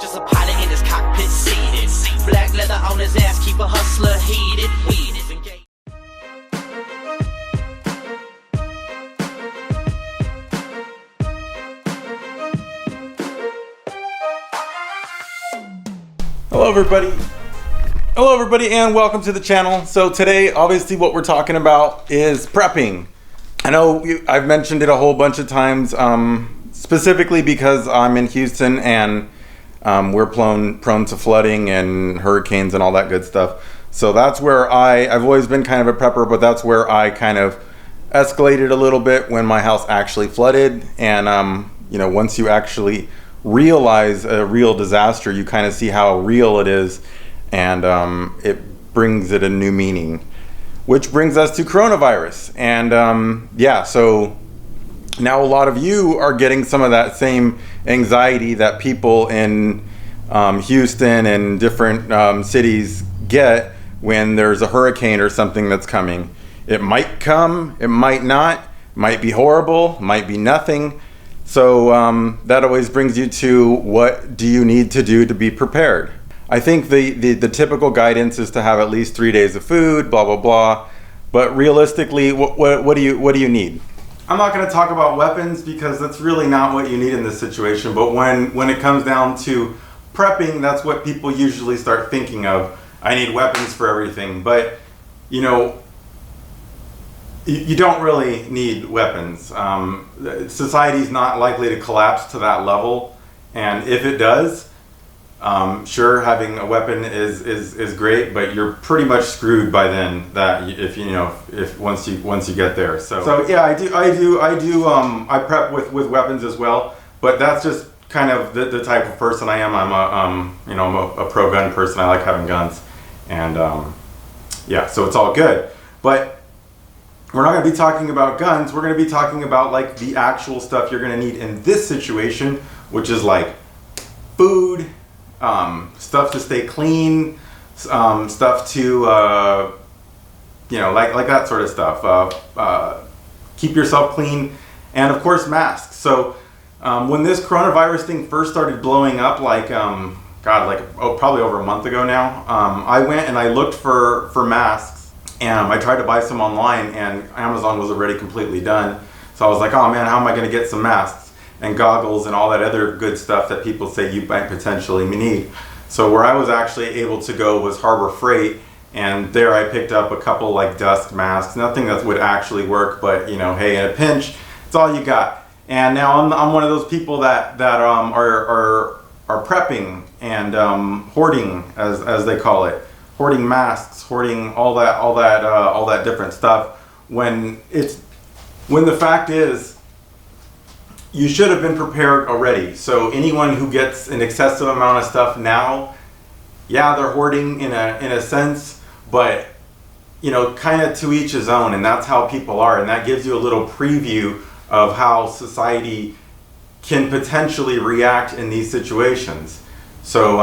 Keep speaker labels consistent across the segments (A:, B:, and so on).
A: Just a pilot in his cockpit seated. Black leather on his ass, keep a hustler heated. Weed is engaged.
B: Hello everybody and welcome to the channel. So today obviously what we're talking about is prepping. I know I've mentioned it a whole bunch of times, specifically because I'm in Houston and we're prone to flooding and hurricanes and all that good stuff. So that's where I've always been kind of a prepper, but that's where I kind of escalated a little bit when my house actually flooded. And you know, once you actually realize a real disaster, you kind of see how real it is, and it brings it a new meaning, which brings us to coronavirus. And yeah, so now a lot of you are getting some of that same anxiety that people in Houston and different cities get when there's a hurricane or something that's coming. It might come, it might not, might be horrible, might be nothing. So that always brings you to, what do you need to do to be prepared? I think the typical guidance is to have at least 3 days of food, blah blah blah. But realistically, what do you need? I'm not going to talk about weapons because that's really not what you need in this situation. But when it comes down to prepping, that's what people usually start thinking of. I need weapons for everything. But you know, you don't really need weapons. Society's not likely to collapse to that level, and if it does, sure, having a weapon is great, but you're pretty much screwed by then. That if once you get there. So yeah, I prep with weapons as well, but that's just kind of the type of person I am. I'm a pro gun person. I like having guns, and yeah, so it's all good, but we're not going to be talking about guns. We're going to be talking about like the actual stuff you're going to need in this situation, which is like food, stuff to stay clean, stuff to like that sort of stuff. Keep yourself clean, and of course masks. So when this coronavirus thing first started blowing up, probably over a month ago now, I went and I looked for masks. And I tried to buy some online, and Amazon was already completely done. So I was like, oh man, how am I going to get some masks and goggles and all that other good stuff that people say you might potentially need? So where I was actually able to go was Harbor Freight, and there I picked up a couple like dust masks, nothing that would actually work, but you know, hey, in a pinch, it's all you got. And now I'm one of those people that are prepping and hoarding, as they call it. Hoarding masks, hoarding all that different stuff. When the fact is, you should have been prepared already. So anyone who gets an excessive amount of stuff now, yeah, they're hoarding in a sense, but you know, kind of to each his own, and that's how people are, and that gives you a little preview of how society can potentially react in these situations. So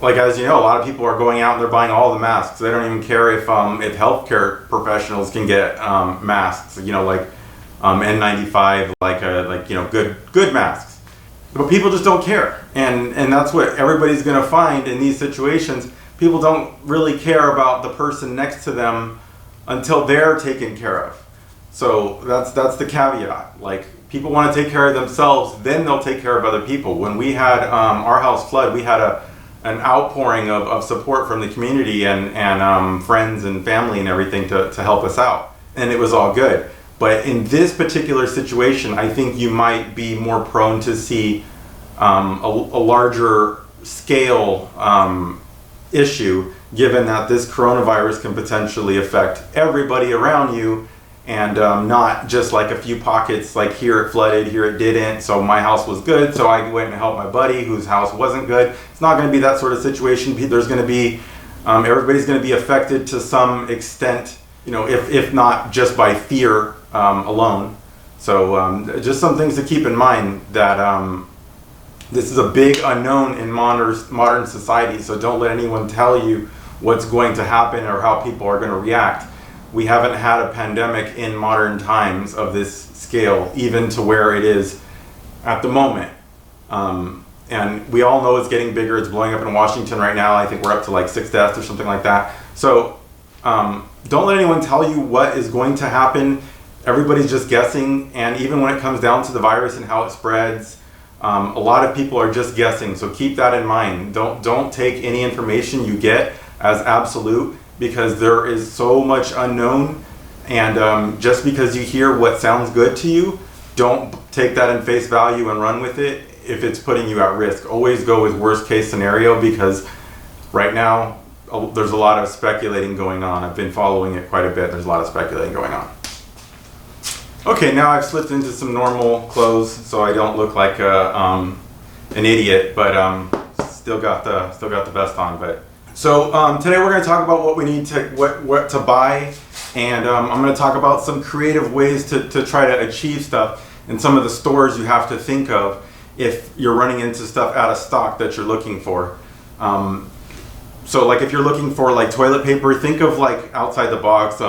B: like as you know, a lot of people are going out and they're buying all the masks. They don't even care if healthcare professionals can get masks, you know, like N95, good masks. But people just don't care, and that's what everybody's going to find in these situations. People don't really care about the person next to them until they're taken care of. So that's the caveat. Like, people want to take care of themselves, then they'll take care of other people. When we had our house flood, we had an outpouring of support from the community and friends and family and everything to help us out, and it was all good. But in this particular situation, I think you might be more prone to see a larger scale issue, given that this coronavirus can potentially affect everybody around you, and not just like a few pockets, like here it flooded, here it didn't, so my house was good, so I went and helped my buddy whose house wasn't good. It's not going to be that sort of situation. There's going to be, everybody's going to be affected to some extent, you know, if not just by fear alone. So just some things to keep in mind, that this is a big unknown in modern society, so don't let anyone tell you what's going to happen or how people are going to react. We haven't had a pandemic in modern times of this scale, even to where it is at the moment. And we all know it's getting bigger. It's blowing up in Washington right now. I think we're up to like 6 deaths or something like that. So don't let anyone tell you what is going to happen. Everybody's just guessing. And even when it comes down to the virus and how it spreads, a lot of people are just guessing. So keep that in mind. Don't take any information you get as absolute, because there is so much unknown. And just because you hear what sounds good to you, don't take that in face value and run with it if it's putting you at risk. Always go with worst case scenario, because right now there's a lot of speculating going on. I've been following it quite a bit. There's a lot of speculating going on. Okay, now I've slipped into some normal clothes so I don't look like an idiot, but still got the vest on. But so today we're going to talk about what we need to what to buy, and I'm going to talk about some creative ways to try to achieve stuff in some of the stores you have to think of if you're running into stuff out of stock that you're looking for. So like if you're looking for like toilet paper, think of like outside the box,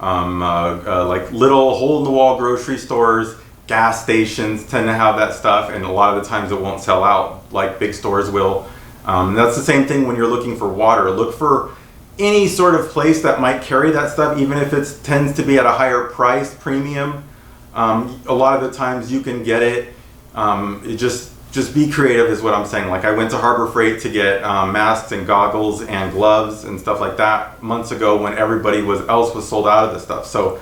B: like little hole-in-the-wall grocery stores. Gas stations tend to have that stuff, and a lot of the times it won't sell out like big stores will. That's the same thing when you're looking for water. Look for any sort of place that might carry that stuff, even if it tends to be at a higher price premium. A lot of the times you can get it. Just be creative is what I'm saying. Like I went to Harbor Freight to get masks and goggles and gloves and stuff like that months ago when everybody else was sold out of this stuff. So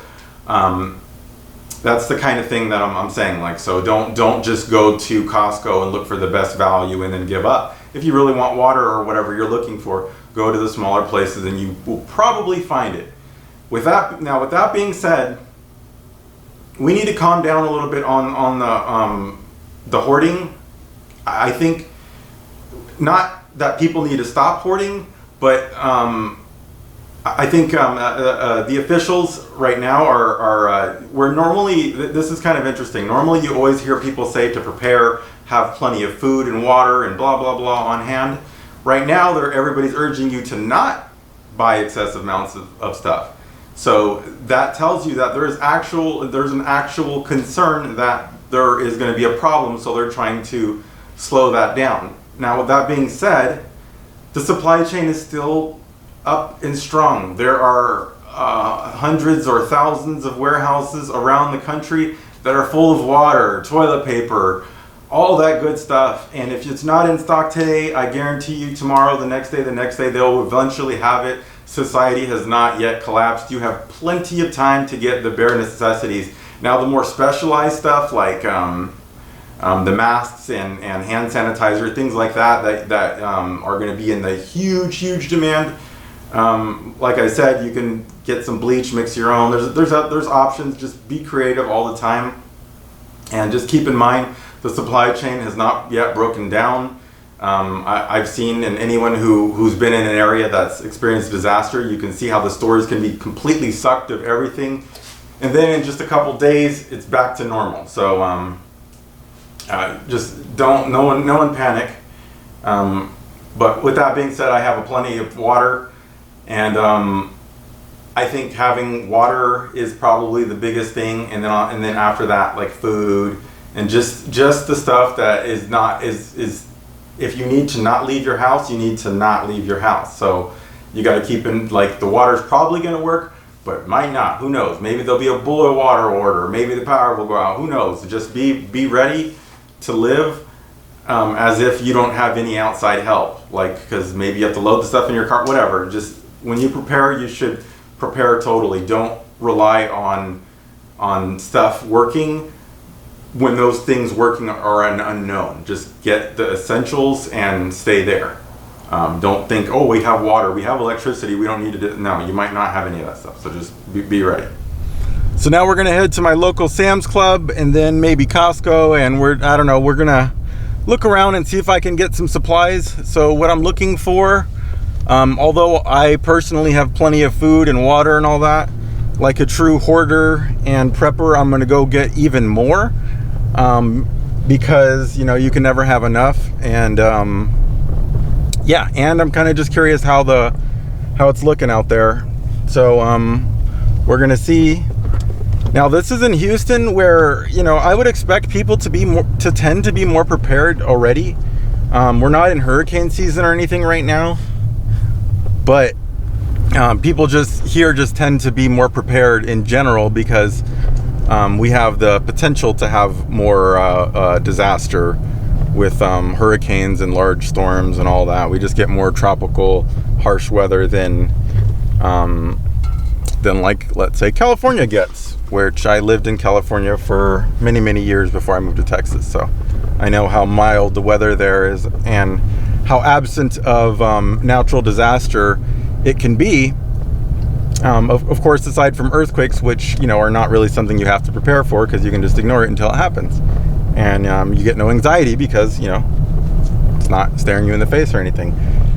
B: that's the kind of thing that I'm saying. Like, so don't just go to Costco and look for the best value and then give up. If you really want water or whatever you're looking for, go to the smaller places and you will probably find it. With that being said, we need to calm down a little bit on the hoarding. I think not that people need to stop hoarding, but I think the officials right now are where normally, this is kind of interesting. Normally you always hear people say to prepare, have plenty of food and water and blah, blah, blah on hand. Right now everybody's urging you to not buy excessive amounts of stuff. So that tells you that there's an actual concern that there is going to be a problem, so they're trying to slow that down. Now, with that being said, the supply chain is still up and strong. There are hundreds or thousands of warehouses around the country that are full of water, toilet paper, all that good stuff. And if it's not in stock today, I guarantee you tomorrow, the next day, they'll eventually have it. Society has not yet collapsed. You have plenty of time to get the bare necessities. Now, the more specialized stuff like the masks and hand sanitizer, things like that are going to be in the huge demand. Like I said, you can get some bleach, mix your own. There's options. Just be creative all the time, and just keep in mind the supply chain has not yet broken down. I've seen, and anyone who's been in an area that's experienced disaster, you can see how the stores can be completely sucked of everything, and then in just a couple days it's back to normal. So just no one panic. But with that being said, I have plenty of water, and I think having water is probably the biggest thing, and then after that, like food and just the stuff that is if you need to not leave your house, you need to not leave your house. So you got to keep in, like, the water's probably going to work, but it might not. Who knows? Maybe there'll be a boil water order. Maybe the power will go out. Who knows? Just be ready to live as if you don't have any outside help. Like, because maybe you have to load the stuff in your car, whatever. Just when you prepare, you should prepare totally. Don't rely on stuff working when those things working are an unknown. Just get the essentials and stay there. Don't think, oh, we have water, we have electricity, we don't need to do. No, you might not have any of that stuff. So just be ready. So now we're gonna head to my local Sam's Club and then maybe Costco, and we're gonna look around and see if I can get some supplies. So what I'm looking for, although I personally have plenty of food and water and all that, like a true hoarder and prepper, I'm gonna go get even more. Because you can never have enough, and yeah, and I'm kind of just curious how it's looking out there. So we're gonna see Now this is in Houston, where, you know, I would expect people to tend to be more prepared already. We're not in hurricane season or anything right now, but people just tend to be more prepared in general because we have the potential to have more disaster with hurricanes and large storms and all that. We just get more tropical, harsh weather than like, let's say, California gets, which I lived in California for many, many years before I moved to Texas. So I know how mild the weather there is and how absent of natural disaster it can be. Of course, aside from earthquakes, which, you know, are not really something you have to prepare for because you can just ignore it until it happens. And you get no anxiety because, you know, it's not staring you in the face or anything.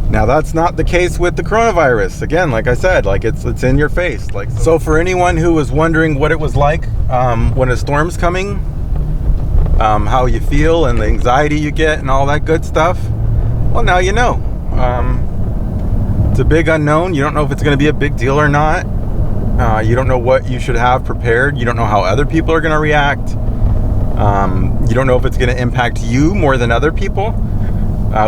B: Now, that's not the case with the coronavirus. Again, like I said, like it's in your face. Like, so for anyone who was wondering what it was like when a storm's coming, how you feel and the anxiety you get and all that good stuff, well, now you know. It's a big unknown. You don't know if it's going to be a big deal or not. You don't know what you should have prepared. You don't know how other people are going to react. You don't know if it's going to impact you more than other people,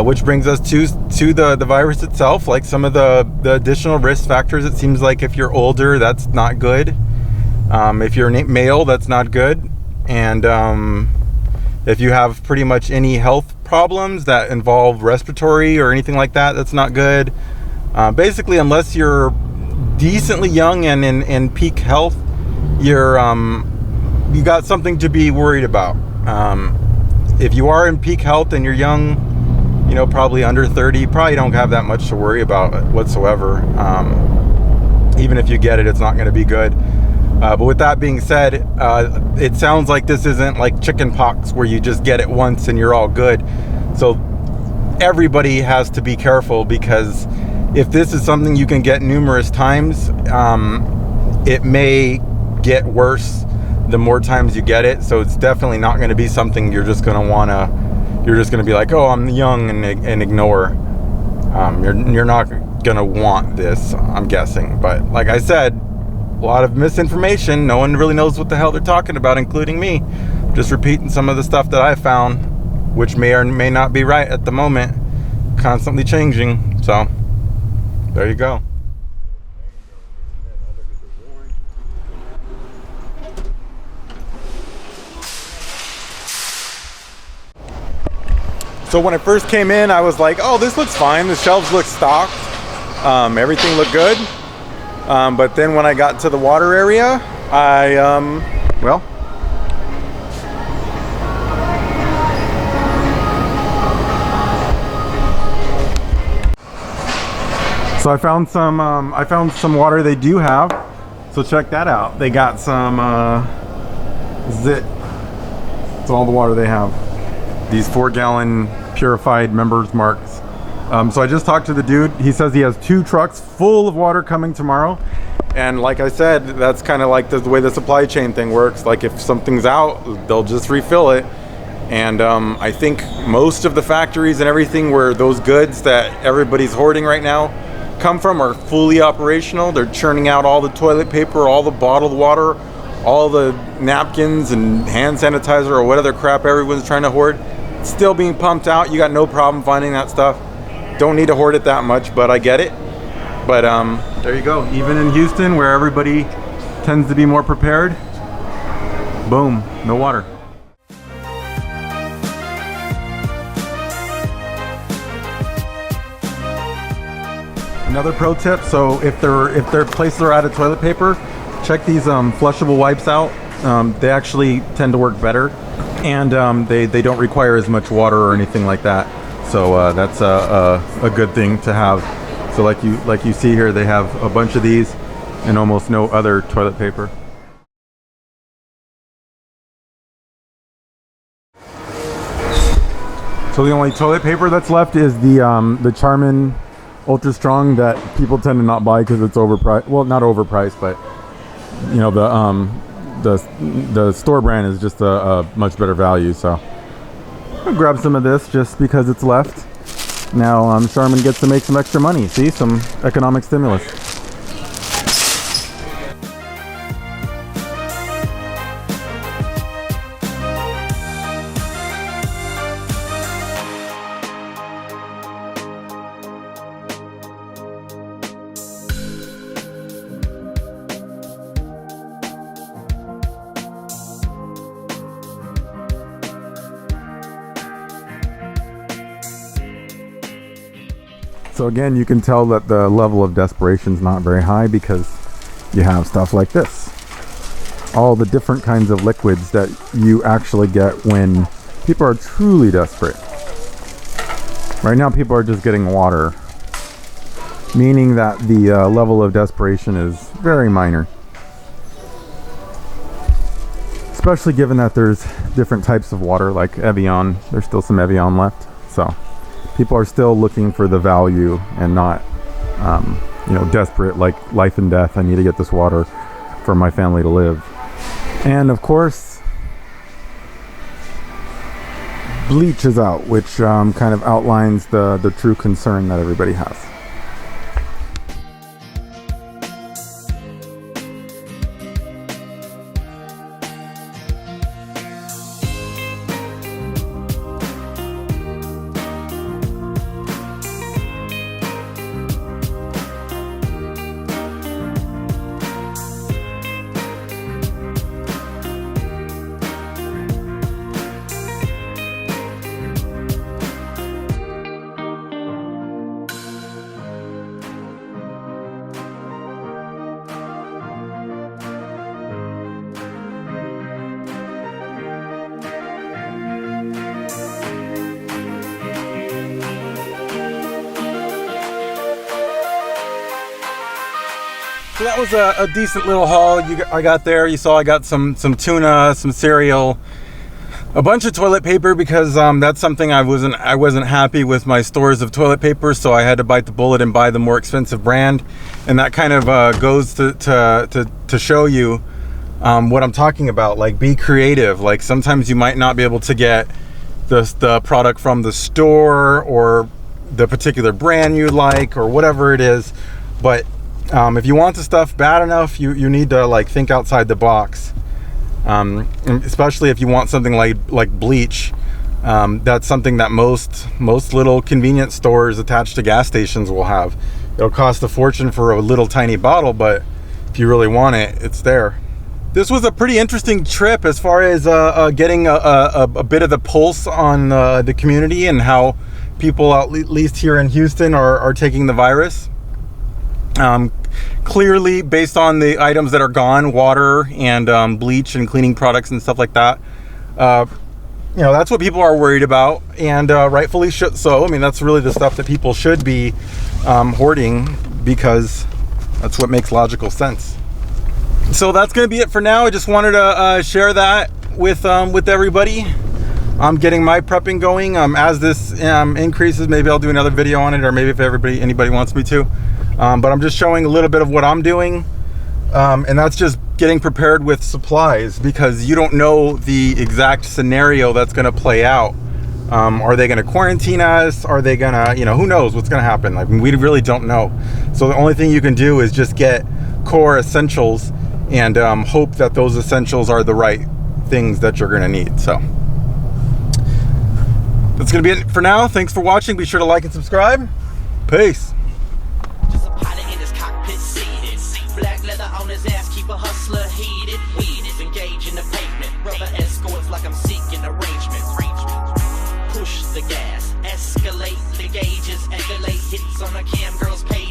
B: which brings us to the virus itself. Like some of the additional risk factors, it seems like if you're older, that's not good. If you're male, that's not good. And if you have pretty much any health problems that involve respiratory or anything like that, that's not good. Basically, unless you're decently young and in peak health, you got something to be worried about. If you are in peak health and you're young, you know, probably under 30, you probably don't have that much to worry about whatsoever. Even if you get it, it's not going to be good. But with that being said, it sounds like this isn't like chicken pox where you just get it once and you're all good. So everybody has to be careful, because if this is something you can get numerous times, it may get worse the more times you get it. So it's definitely not going to be something you're just going to be like, oh, I'm young, and ignore. You're not going to want this, I'm guessing. But like I said, a lot of misinformation. No one really knows what the hell they're talking about, including me. Just repeating some of the stuff that I found, which may or may not be right at the moment. Constantly changing. So there you go. So when I first came in, I was like, oh, this looks fine. The shelves look stocked. Everything looked good. But then when I got to the water area, so I found some water they do have. So check that out. They got some Zit. It's all the water they have. These 4-gallon purified members marks. So I just talked to the dude. He says he has 2 trucks full of water coming tomorrow. And like I said, that's kind of like the way the supply chain thing works. Like if something's out, they'll just refill it. And I think most of the factories and everything where those goods that everybody's hoarding right now come from are fully operational. They're churning out all the toilet paper, all the bottled water, all the napkins and hand sanitizer or what other crap everyone's trying to hoard. It's still being pumped out. You got no problem finding that stuff. Don't need to hoard it that much, but I get it. But there you go. Even in Houston, where everybody tends to be more prepared, boom, no water. Another pro tip: so if their places are out of toilet paper, check these flushable wipes out. They actually tend to work better, and they don't require as much water or anything like that. So that's a good thing to have. So like you see here, they have a bunch of these and almost no other toilet paper. So the only toilet paper that's left is the Charmin Ultra Strong that people tend to not buy because it's overpriced. Well, not overpriced, but you know, the store brand is just a much better value. So I'll grab some of this just because it's left. Now Charmin gets to make some extra money. See, some economic stimulus. So again, you can tell that the level of desperation is not very high because you have stuff like this. All the different kinds of liquids that you actually get when people are truly desperate. Right now, people are just getting water, meaning that the level of desperation is very minor. Especially given that there's different types of water, like Evian. There's still some Evian left. So people are still looking for the value and not, desperate, like life and death. I need to get this water for my family to live. And of course, bleach is out, which kind of outlines the true concern that everybody has. So that was a decent little haul I got there. You saw I got some tuna, some cereal, a bunch of toilet paper because that's something I wasn't happy with my stores of toilet paper, so I had to bite the bullet and buy the more expensive brand. And that kind of goes to show you what I'm talking about. Like, be creative. Like, sometimes you might not be able to get the product from the store or the particular brand you like or whatever it is, but if you want the stuff bad enough, you need to like think outside the box, especially if you want something like bleach. That's something that most little convenience stores attached to gas stations will have. It'll cost a fortune for a little tiny bottle, but if you really want it, it's there. This was a pretty interesting trip as far as getting a bit of the pulse on the community and how people, at least here in Houston, are taking the virus. Clearly, based on the items that are gone, water and bleach and cleaning products and stuff like that, that's what people are worried about, and rightfully so. I mean, that's really the stuff that people should be hoarding because that's what makes logical sense. So that's going to be it for now. I just wanted to share that with everybody. I'm getting my prepping going. As this increases, maybe I'll do another video on it, or maybe if anybody wants me to. But I'm just showing a little bit of what I'm doing, and that's just getting prepared with supplies because you don't know the exact scenario that's going to play out. Are they going to quarantine us? Are they going to, who knows what's going to happen? Like, we really don't know. So the only thing you can do is just get core essentials and hope that those essentials are the right things that you're going to need. So that's going to be it for now. Thanks for watching. Be sure to like and subscribe. Peace.
A: Keep a hustler heated, weeded, engage in the pavement, rubber escorts like I'm seeking arrangement. Push the gas, escalate the gauges, escalate hits on a cam girl's page.